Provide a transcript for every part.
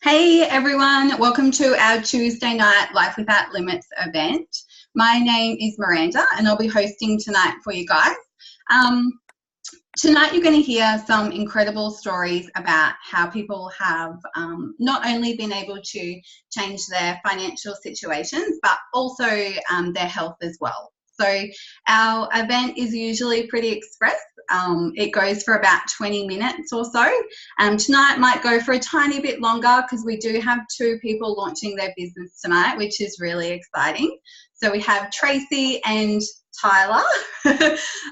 Hey everyone, welcome to our Tuesday night Life Without Limits event. My name is Miranda and I'll be hosting tonight for you guys. Tonight you're going to hear some incredible stories about how people have not only been able to change their financial situations but also their health as well. So our event is usually pretty express. It goes for about 20 minutes or so. Tonight might go for a tiny bit longer because we do have two people launching their business tonight, which is really exciting. So we have Tracy and Tyler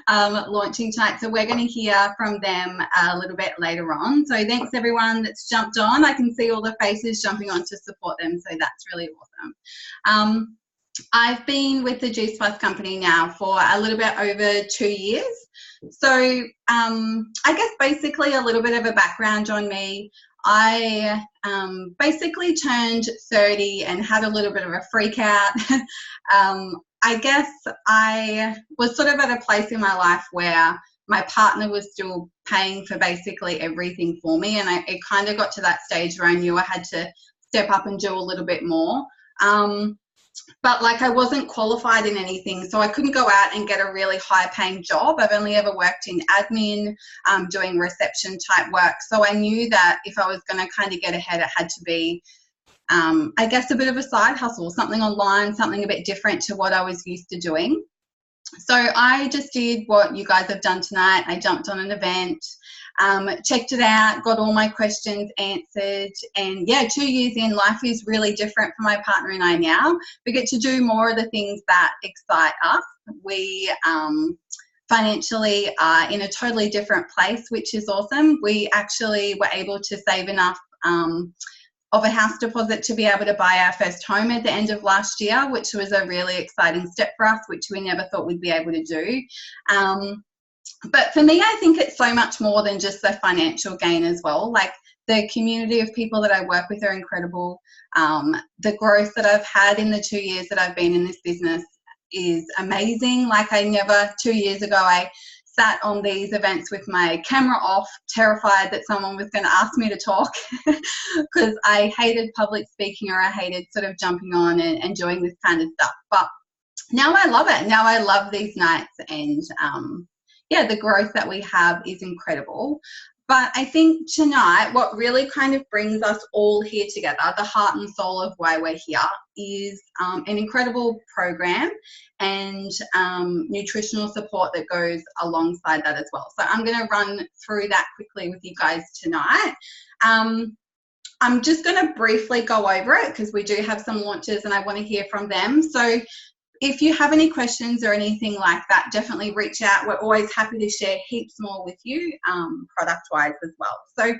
launching tonight. So we're going to hear from them a little bit later on. So thanks everyone that's jumped on. I can see all the faces jumping on to support them. So that's really awesome. I've been with the Juice Plus company now for a little bit over 2 years. So I guess basically a little bit of a background on me. I basically turned 30 and had a little bit of a freak out. I guess I was sort of at a place in my life where my partner was still paying for basically everything for me, and it kind of got to that stage where I knew I had to step up and do a little bit more. But like I wasn't qualified in anything, so I couldn't go out and get a really high paying job. I've only ever worked in admin, doing reception type work. So I knew that if I was going to kind of get ahead, it had to be, I guess, a bit of a side hustle, something online, something a bit different to what I was used to doing. So I just did what you guys have done tonight. I jumped on an event, checked it out, got all my questions answered, and yeah, 2 years in, life is really different for my partner and I now. We get to do more of the things that excite us. We financially are in a totally different place, which is awesome. We actually were able to save enough of a house deposit to be able to buy our first home at the end of last year, which was a really exciting step for us, which we never thought we'd be able to do. But for me, I think it's so much more than just the financial gain as well. Like the community of people that I work with are incredible. The growth that I've had in the 2 years that I've been in this business is amazing. Like 2 years ago, I sat on these events with my camera off, terrified that someone was going to ask me to talk because I hated public speaking, or I hated sort of jumping on and doing this kind of stuff. But now I love it. Now I love these nights, and yeah, the growth that we have is incredible. But I think tonight what really kind of brings us all here together, the heart and soul of why we're here, is an incredible program and nutritional support that goes alongside that as well. So I'm going to run through that quickly with you guys tonight. I'm just going to briefly go over it because we do have some launches and I want to hear from them. So if you have any questions or anything like that, definitely reach out. We're always happy to share heaps more with you, product-wise as well. So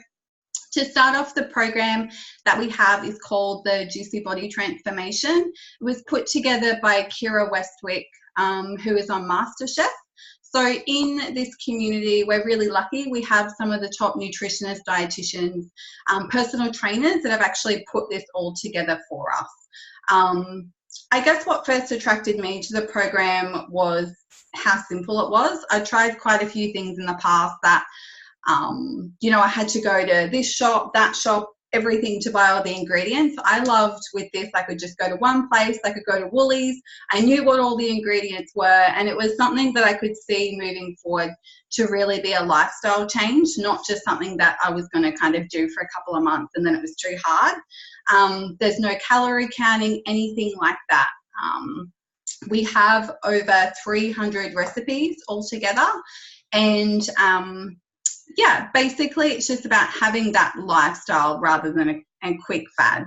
to start off, the program that we have is called the Juicy Body Transformation. It was put together by Kira Westwick, who is on MasterChef. So in this community, we're really lucky. We have some of the top nutritionists, dietitians, personal trainers that have actually put this all together for us. I guess what first attracted me to the program was how simple it was. I tried quite a few things in the past that, I had to go to this shop, that shop, everything to buy all the ingredients. I loved with this, I could just go to one place, I could go to Woolies, I knew what all the ingredients were, and it was something that I could see moving forward to really be a lifestyle change, not just something that I was going to kind of do for a couple of months and then it was too hard. There's no calorie counting, anything like that. We have over 300 recipes altogether, and yeah, basically it's just about having that lifestyle rather than a quick fad.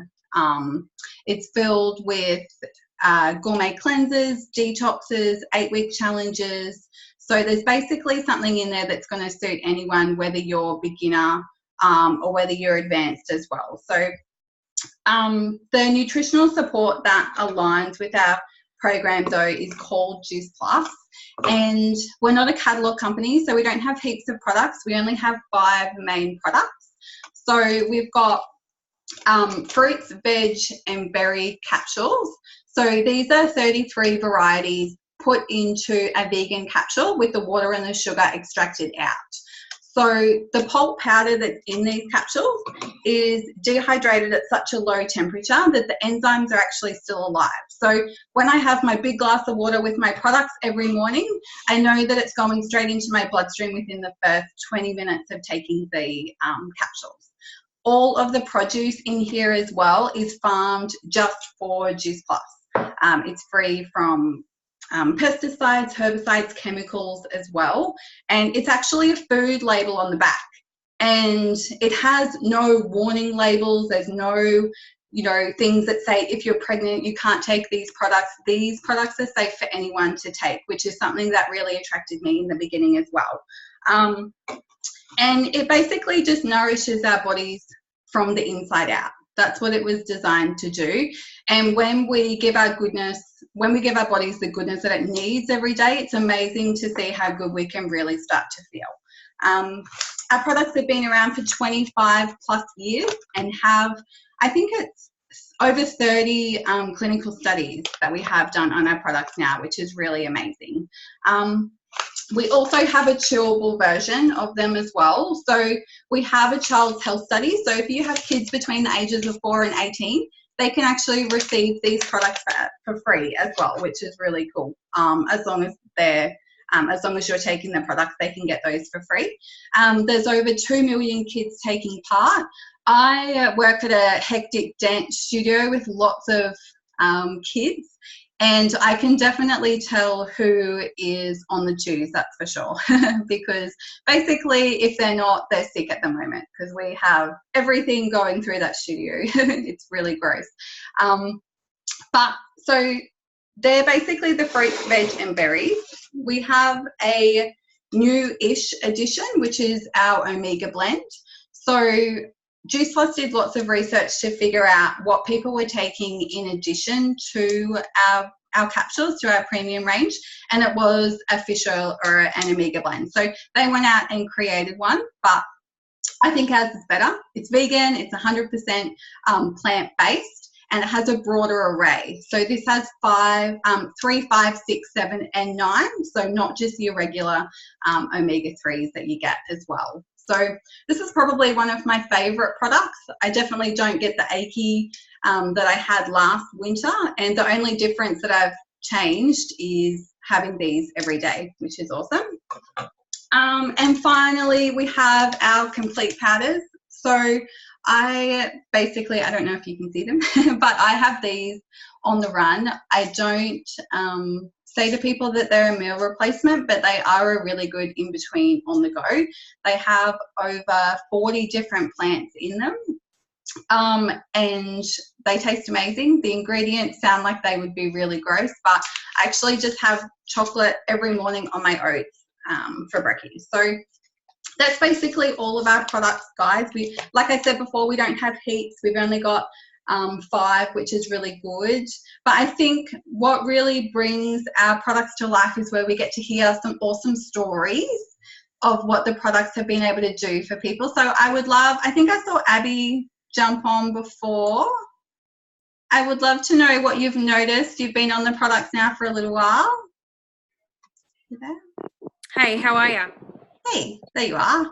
It's filled with gourmet cleansers, detoxes, 8-week challenges. So there's basically something in there that's going to suit anyone, whether you're beginner or whether you're advanced as well. So the nutritional support that aligns with our program though is called Juice Plus, and we're not a catalogue company, so we don't have heaps of products. We only have 5 main products. So we've got fruits, veg and berry capsules. So these are 33 varieties put into a vegan capsule with the water and the sugar extracted out. So the pulp powder that's in these capsules is dehydrated at such a low temperature that the enzymes are actually still alive. So when I have my big glass of water with my products every morning, I know that it's going straight into my bloodstream within the first 20 minutes of taking the capsules. All of the produce in here as well is farmed just for Juice Plus. It's free from pesticides, herbicides, chemicals as well. And it's actually a food label on the back. And it has no warning labels. There's no, things that say if you're pregnant, you can't take these products. These products are safe for anyone to take, which is something that really attracted me in the beginning as well. And it basically just nourishes our bodies from the inside out. That's what it was designed to do. And when we give our bodies the goodness that it needs every day, it's amazing to see how good we can really start to feel. Our products have been around for 25 plus years and have, I think it's over 30 clinical studies that we have done on our products now, which is really amazing. We also have a chewable version of them as well. So we have a child's health study. So if you have kids between the ages of 4 and 18, they can actually receive these products for free as well, which is really cool. As long as you're taking the products, they can get those for free. There's over 2 million kids taking part. I work at a hectic dance studio with lots of kids, and I can definitely tell who is on the juice, that's for sure, because basically if they're not, they're sick at the moment because we have everything going through that studio. It's really gross. But so they're basically the fruits, veg and berries. We have a new-ish addition, which is our Omega blend. So Juice Plus did lots of research to figure out what people were taking in addition to our capsules, to our premium range, and it was a fish oil or an Omega blend. So they went out and created one, but I think ours is better. It's vegan, it's 100% plant-based, and it has a broader array. So this has 3, 5, 6, 7, and 9, so not just your regular omega-3s that you get as well. So this is probably one of my favourite products. I definitely don't get the achy that I had last winter, and the only difference that I've changed is having these every day, which is awesome. And finally, we have our complete powders. So I don't know if you can see them, but I have these on the run. I don't say to people that they're a meal replacement, but they are a really good in-between on the go. They have over 40 different plants in them, and they taste amazing. The ingredients sound like they would be really gross, but I actually just have chocolate every morning on my oats for brekkie. So that's basically all of our products, guys. Like I said before, we don't have heaps. We've only got 5, which is really good. But I think what really brings our products to life is where we get to hear some awesome stories of what the products have been able to do for people. So I think I saw Abby jump on before. I would love to know what you've noticed. You've been on the products now for a little while. You there? Hey, how are you? Hey, there you are.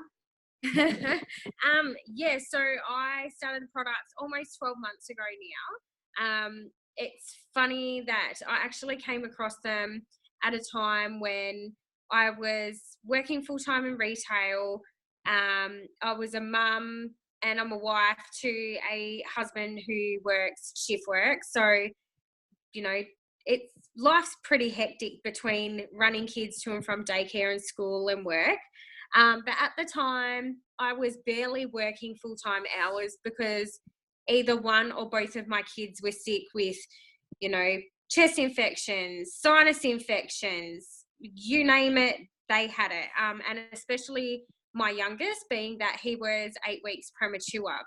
Yeah, so I started the products almost 12 months ago now. It's funny that I actually came across them at a time when I was working full-time in retail. I was a mum and I'm a wife to a husband who works shift work. So, life's pretty hectic between running kids to and from daycare and school and work. But at the time, I was barely working full-time hours because either one or both of my kids were sick with, chest infections, sinus infections, you name it, they had it. And especially my youngest, being that he was 8 weeks premature.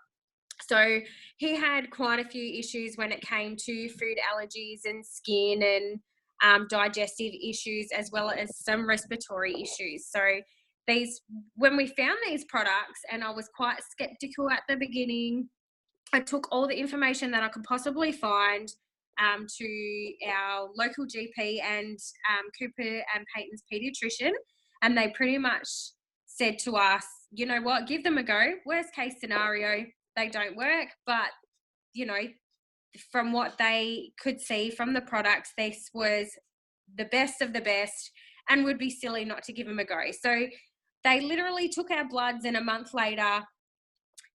So he had quite a few issues when it came to food allergies and skin and digestive issues, as well as some respiratory issues. So when we found these products, and I was quite skeptical at the beginning, I took all the information that I could possibly find to our local GP and Cooper and Peyton's pediatrician, and they pretty much said to us, you know what, give them a go. Worst case scenario, they don't work, but, you know, from what they could see from the products, this was the best of the best and would be silly not to give them a go. So they literally took our bloods, and a month later,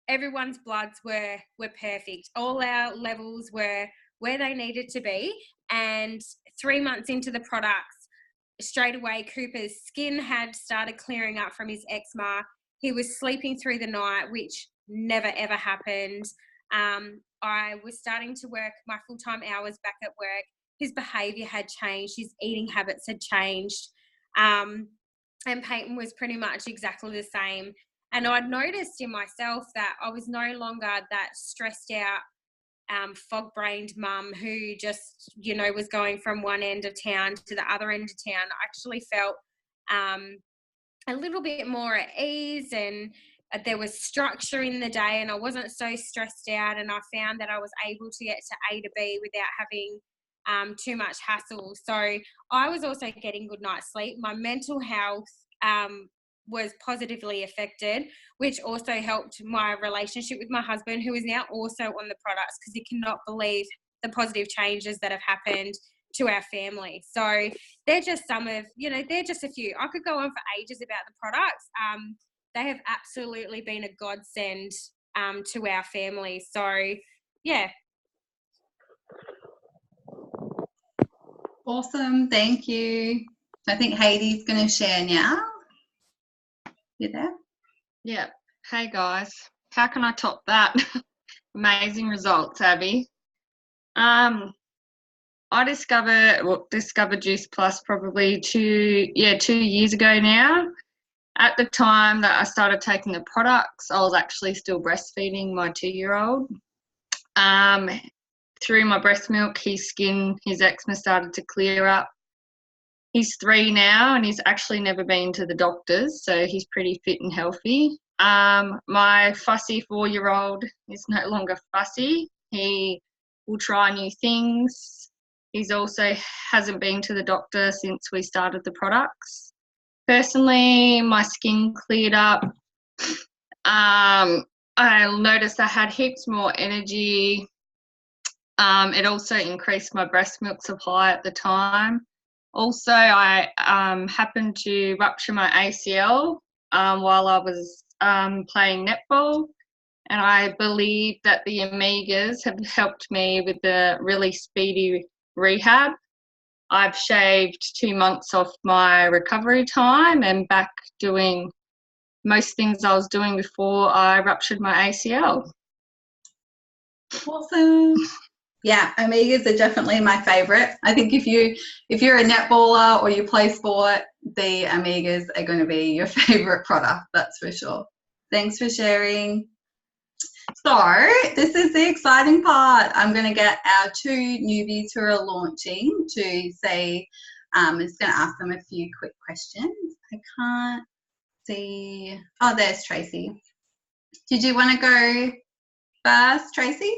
everyone's bloods were perfect. All our levels were where they needed to be. And 3 months into the products, straight away, Cooper's skin had started clearing up from his eczema. He was sleeping through the night, which never, ever happened. I was starting to work my full-time hours back at work. His behaviour had changed. His eating habits had changed. And Peyton was pretty much exactly the same. And I'd noticed in myself that I was no longer that stressed out, fog-brained mum who just, you know, was going from one end of town to the other end of town. I actually felt a little bit more at ease, and there was structure in the day, and I wasn't so stressed out, and I found that I was able to get to A to B without having too much hassle. So I was also getting good night's sleep. My mental health was positively affected, which also helped my relationship with my husband, who is now also on the products, because he cannot believe the positive changes that have happened to our family. So they're just some of, you know, they're just a few. I could go on for ages about the products. They have absolutely been a godsend to our family. So, yeah. Awesome. Thank you. I think Heidi's going to share now. You there? Yeah. Hey guys, how can I top that? Amazing results, Abby. I discovered Juice Plus probably 2 years ago now. At the time that I started taking the products, I was actually still breastfeeding my 2-year-old. Through my breast milk, his eczema started to clear up. He's 3 now, and he's actually never been to the doctors, so he's pretty fit and healthy. My fussy 4-year-old is no longer fussy. He will try new things. He's also hasn't been to the doctor since we started the products. Personally, my skin cleared up. I noticed I had heaps more energy. It also increased my breast milk supply at the time. Also, I happened to rupture my ACL while I was playing netball, and I believe that the Omegas have helped me with the really speedy rehab. I've shaved 2 months off my recovery time and back doing most things I was doing before I ruptured my ACL. Awesome. Yeah, Omegas are definitely my favourite. I think if you're a netballer or you play sport, the Omegas are going to be your favourite product, that's for sure. Thanks for sharing. So this is the exciting part. I'm going to get our 2 newbies who are launching to say, I'm just going to ask them a few quick questions. I can't see. Oh, there's Tracy. Did you want to go first, Tracy?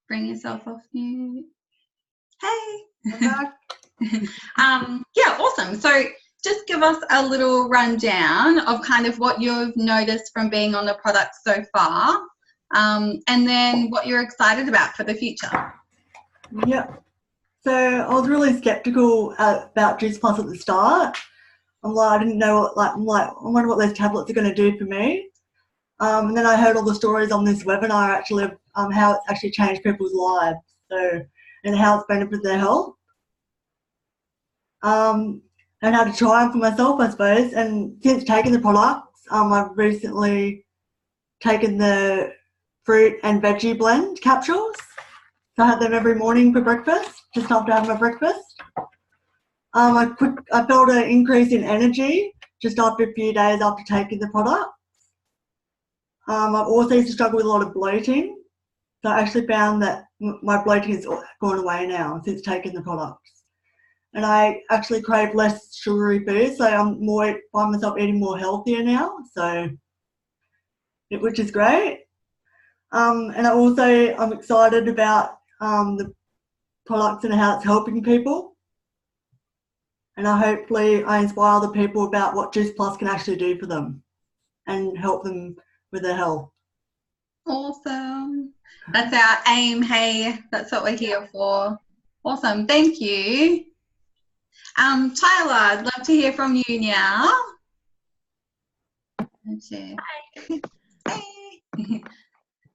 Bring yourself off mute. Hey. Yeah, awesome. So just give us a little rundown of kind of what you've noticed from being on the product so far, and then what you're excited about for the future. Yeah. So I was really skeptical about Juice Plus at the start. I didn't know I wonder what those tablets are going to do for me. And then I heard all the stories on this webinar actually of how it's actually changed people's lives, and how it's benefited their health. And how to try them for myself, I suppose. And since taking the products, I've recently taken the fruit and veggie blend capsules. So I have them every morning for breakfast, just after having my breakfast. I felt an increase in energy just after a few days after taking the product. I've also used to struggle with a lot of bloating. So I actually found that my bloating has gone away now since taking the products. And I actually crave less sugary food, so I'm find myself eating more healthier now, which is great. And I'm excited about the products and how it's helping people. and hopefully I inspire other people about what Juice Plus can actually do for them and help them with their health. Awesome. That's our aim, hey. That's what we're here for. Awesome. Thank you. Tyler, I'd love to hear from you now. Hi. Hey.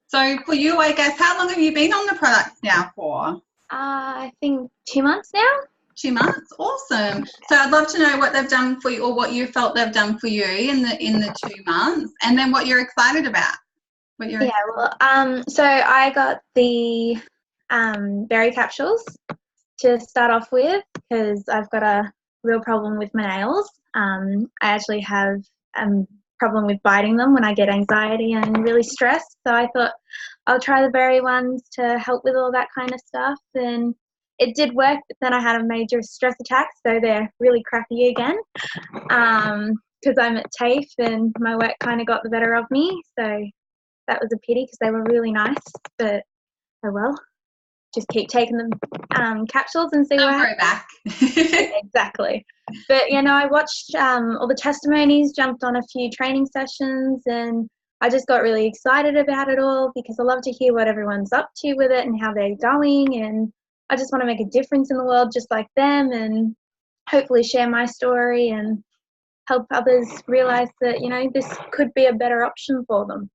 So for you, I guess, how long have you been on the product now for? I think 2 months now. 2 months. Awesome. So I'd love to know what they've done for you, or what you felt they've done for you in the 2 months, and then what you're excited about. So I got the berry capsules to start off with because I've got a real problem with my nails. I actually have problem with biting them when I get anxiety and really stressed. So I thought I'll try the berry ones to help with all that kind of stuff. And it did work, but then I had a major stress attack, so they're really crappy again. Because I'm at TAFE and my work kind of got the better of me. So that was a pity because they were really nice. But oh well, just keep taking them capsules and see what happens. Back. Exactly. But I watched all the testimonies, jumped on a few training sessions, and I just got really excited about it all because I love to hear what everyone's up to with it and how they're going, and I just want to make a difference in the world just like them, and hopefully share my story and help others realize that this could be a better option for them.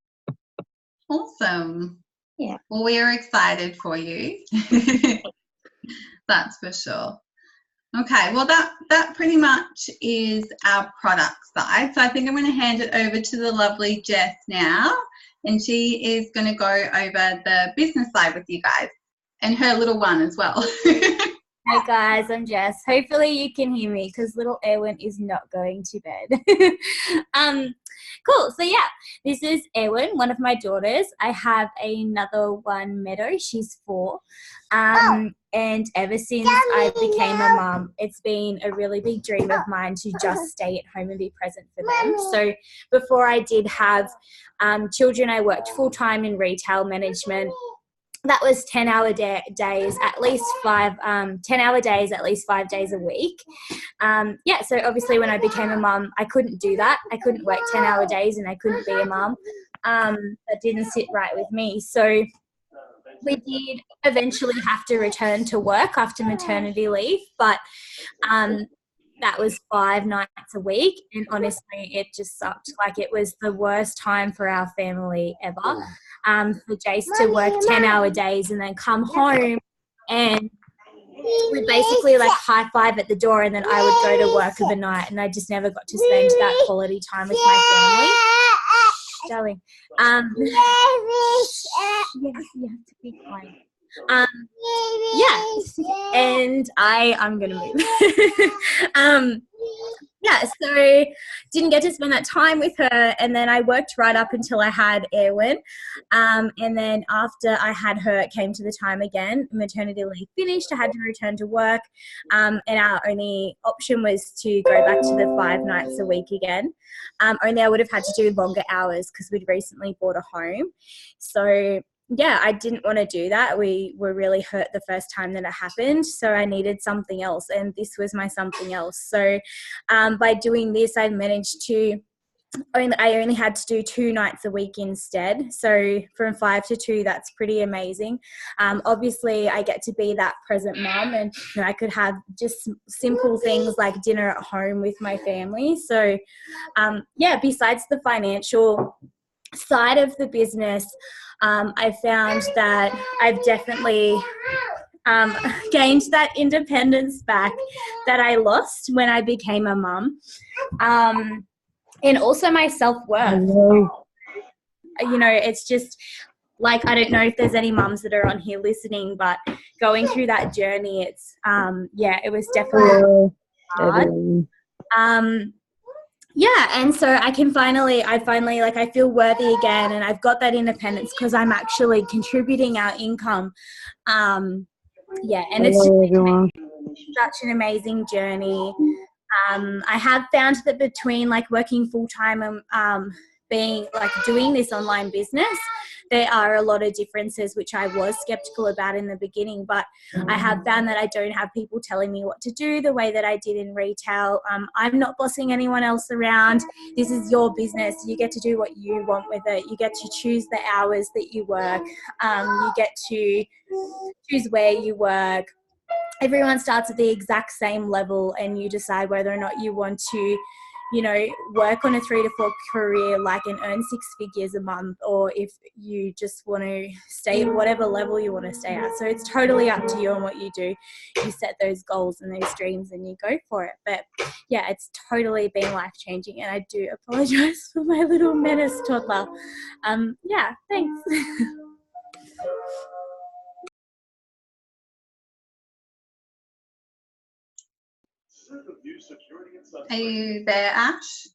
Awesome. Yeah. Well, we are excited for you. That's for sure. Okay, well that pretty much is our product side. So I think I'm going to hand it over to the lovely Jess now, and she is going to go over the business side with you guys, and her little one as well. Hey guys, I'm Jess. Hopefully you can hear me because little Erwin is not going to bed. Cool. So yeah, this is Erwin, one of my daughters. I have another one, Meadow. She's 4. And ever since I became a mum, it's been a really big dream of mine to just stay at home and be present for them. So before I did have children, I worked full-time in retail management. That was 10-hour days, at least 10-hour days, at least 5 days a week. So obviously when I became a mum, I couldn't do that. I couldn't work 10-hour days and I couldn't be a mum. That didn't sit right with me. So we did eventually have to return to work after maternity leave, but that was 5 nights a week, and honestly it just sucked. Like, it was the worst time for our family ever. For Jace to work 10-hour days and then come home, and we basically like high five at the door, and then I would go to work overnight, and I just never got to spend that quality time with my family. Darling. Yes, you have to be quiet. And I'm gonna move. So didn't get to spend that time with her, and then I worked right up until I had Erwin, and then after I had her, it came to the time again, maternity leave finished, I had to return to work, and our only option was to go back to the 5 nights a week again. Only I would have had to do longer hours because we'd recently bought a home. So yeah, I didn't want to do that. We were really hurt the first time that it happened, so I needed something else, and this was my something else. So by doing this, I managed to I only had to do 2 nights a week instead. So from 5 to 2, that's pretty amazing. Obviously, I get to be that present mum, and I could have just simple things like dinner at home with my family. So besides the financial side of the business, I found that I've definitely gained that independence back that I lost when I became a mum, and also my self-worth. It's just like, I don't know if there's any mums that are on here listening, but going through that journey, it's it was definitely hard. And so I finally I feel worthy again, and I've got that independence because I'm actually contributing our income. And it's just such an amazing journey. I have found that between working full time and being doing this online business, there are a lot of differences, which I was skeptical about in the beginning, but I have found that I don't have people telling me what to do the way that I did in retail. I'm not bossing anyone else around. This is your business. You get to do what you want with it. You get to choose the hours that you work. You get to choose where you work. Everyone starts at the exact same level, and you decide whether or not you want to, you know, work on a 3 to 4 career like and earn 6 figures a month, or if you just want to stay at whatever level you want to stay at. So it's totally up to you on what you do. You set those goals and those dreams and you go for it. But yeah, it's totally been life-changing, and I do apologize for my little menace toddler. Yeah, thanks. Are you there, Ash?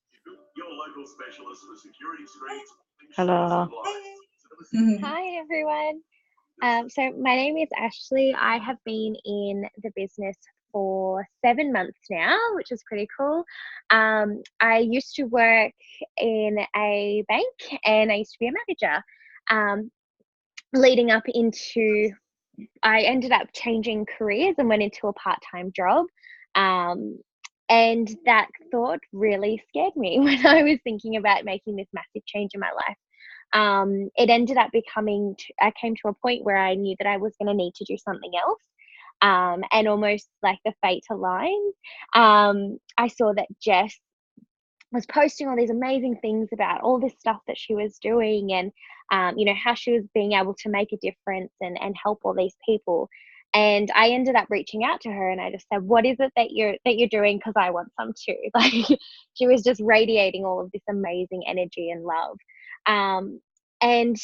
Hello. Hi everyone. So my name is Ashley. I have been in the business for 7 months now, which is pretty cool. I used to work in a bank, and I used to be a manager. Leading up into, I ended up changing careers and went into a part-time job. And that thought really scared me when I was thinking about making this massive change in my life. It ended up becoming, I came to a point where I knew that I was going to need to do something else. And almost like the fate aligned, I saw that Jess was posting all these amazing things about all this stuff that she was doing, and you know, how she was being able to make a difference and help all these people. And I ended up reaching out to her, and I just said, what is it that you're doing, because I want some too. Like, she was just radiating all of this amazing energy and love. And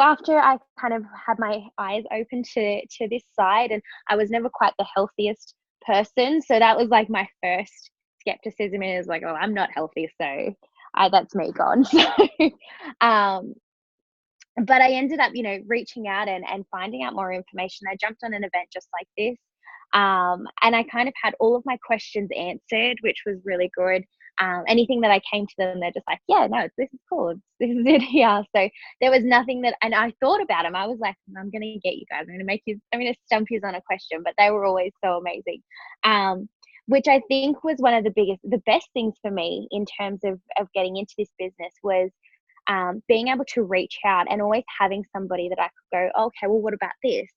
after I kind of had my eyes open to this side, and I was never quite the healthiest person, so that was like my first skepticism. Is like, oh, I'm not healthy, so that's me gone. So, but I ended up, you know, reaching out and finding out more information. I jumped on an event just like this, and I kind of had all of my questions answered, which was really good. Anything that I came to them, they're just like, yeah, no, this is cool. This is it here. So there was nothing that, and I thought about them. I was like, I'm going to get you guys. I'm going to stump you on a question, but they were always so amazing. Which I think was one of the best things for me in terms of getting into this business was being able to reach out and always having somebody that I could go, okay, well, what about this?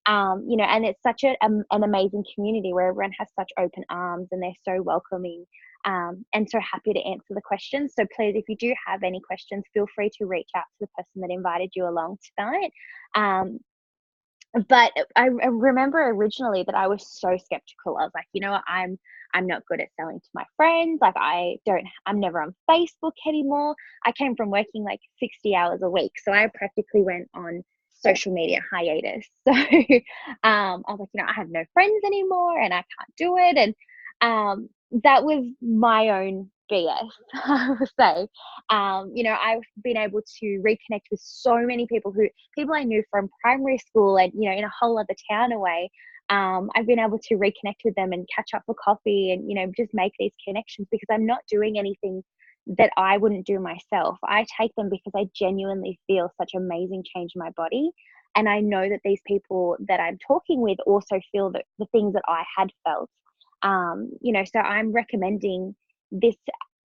You know, and it's such an amazing community where everyone has such open arms and they're so welcoming, and so happy to answer the questions. So please, if you do have any questions, feel free to reach out to the person that invited you along tonight. But I remember originally that I was so skeptical. I was like, you know what, I'm not good at selling to my friends. Like, I'm never on Facebook anymore. I came from working like 60 hours a week, so I practically went on social media hiatus. So I was like, you know, I have no friends anymore and I can't do it. And that was my own BS, I would say. You know, I've been able to reconnect with so many people I knew from primary school and, you know, in a whole other town away. I've been able to reconnect with them and catch up for coffee and, you know, just make these connections because I'm not doing anything that I wouldn't do myself. I take them because I genuinely feel such amazing change in my body. And I know that these people that I'm talking with also feel that the things that I had felt. You know, so I'm recommending this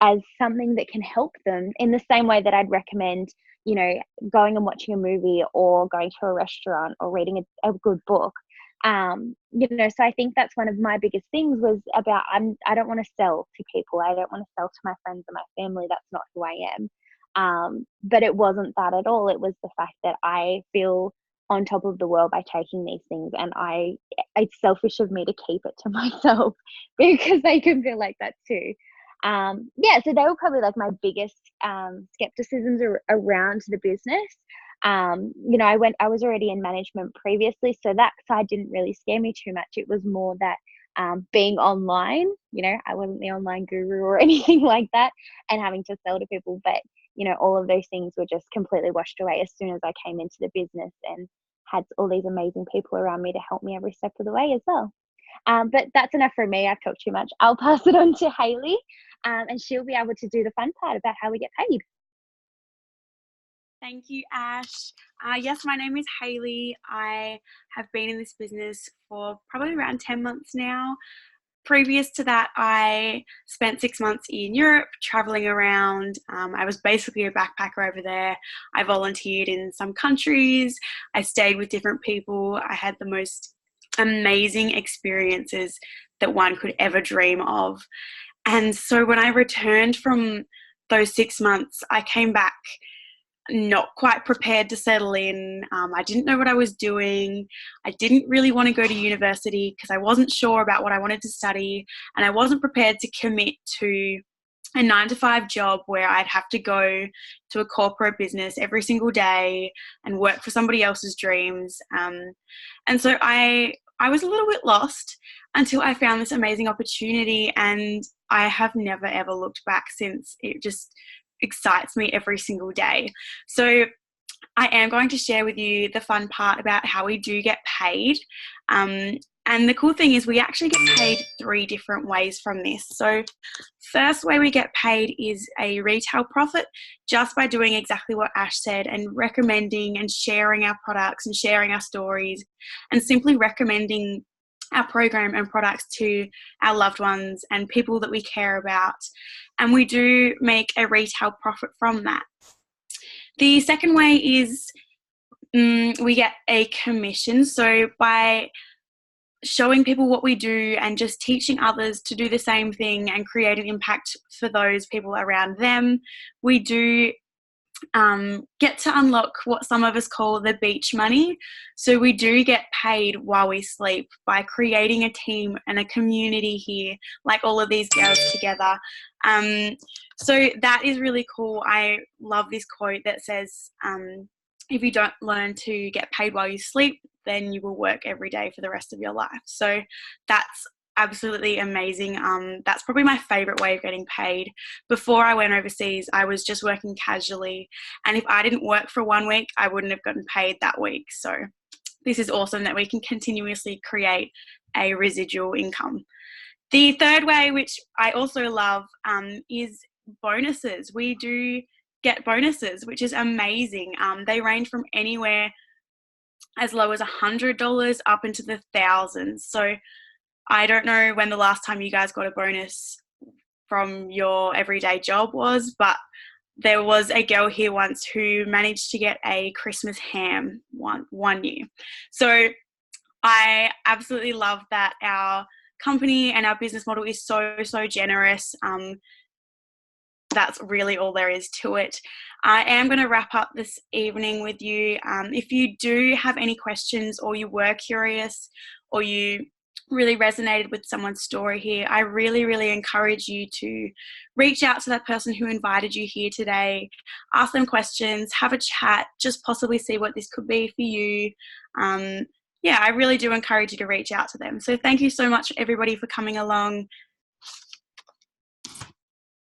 as something that can help them in the same way that I'd recommend, you know, going and watching a movie or going to a restaurant or reading a good book. You know, so I think that's one of my biggest things was about, I don't want to sell to people. I don't want to sell to my friends and my family. That's not who I am. But it wasn't that at all. It was the fact that I feel on top of the world by taking these things, and it's selfish of me to keep it to myself because they can feel like that too. Yeah, so they were probably like my biggest skepticisms around the business. You know, I was already in management previously, so that side didn't really scare me too much. It was more that being online, you know, I wasn't the online guru or anything like that, and having to sell to people. But, you know, all of those things were just completely washed away as soon as I came into the business and had all these amazing people around me to help me every step of the way as well. But that's enough for me. I've talked too much. I'll pass it on to Hayley, and she'll be able to do the fun part about how we get paid. Thank you, Ash. Yes, my name is Hayley. I have been in this business for probably around 10 months now. Previous to that, I spent 6 months in Europe traveling around. I was basically a backpacker over there. I volunteered in some countries. I stayed with different people. I had the most amazing experiences that one could ever dream of. And so when I returned from those 6 months, I came back not quite prepared to settle in. I didn't know what I was doing. I didn't really want to go to university because I wasn't sure about what I wanted to study, and I wasn't prepared to commit to a 9-to-5 job where I'd have to go to a corporate business every single day and work for somebody else's dreams. And so I was a little bit lost until I found this amazing opportunity, and I have never ever looked back since. It just excites me every single day. So I am going to share with you the fun part about how we do get paid. And the cool thing is we actually get paid 3 different ways from this. So first way we get paid is a retail profit, just by doing exactly what Ash said and recommending and sharing our products and sharing our stories and simply recommending our program and products to our loved ones and people that we care about. And we do make a retail profit from that. The second way is we get a commission. So by showing people what we do and just teaching others to do the same thing and create an impact for those people around them, we do get to unlock what some of us call the beach money. So we do get paid while we sleep by creating a team and a community here, like all of these girls together. So that is really cool. I love this quote that says, if you don't learn to get paid while you sleep, then you will work every day for the rest of your life. So that's absolutely amazing. That's probably my favorite way of getting paid. Before I went overseas, I was just working casually, and if I didn't work for 1 week, I wouldn't have gotten paid that week. So this is awesome that we can continuously create a residual income. The third way, which I also love, is bonuses. We do get bonuses, which is amazing. They range from anywhere as low as $100 up into the thousands. So I don't know when the last time you guys got a bonus from your everyday job was, but there was a girl here once who managed to get a Christmas ham one year. So I absolutely love that our company and our business model is so generous. That's really all there is to it. I am going to wrap up this evening with you. If you do have any questions, or you were curious, or you really resonated with someone's story here, I really encourage you to reach out to that person who invited you here today, ask them questions, have a chat, just possibly see what this could be for you. Yeah, I really do encourage you to reach out to them. So thank you so much, everybody, for coming along.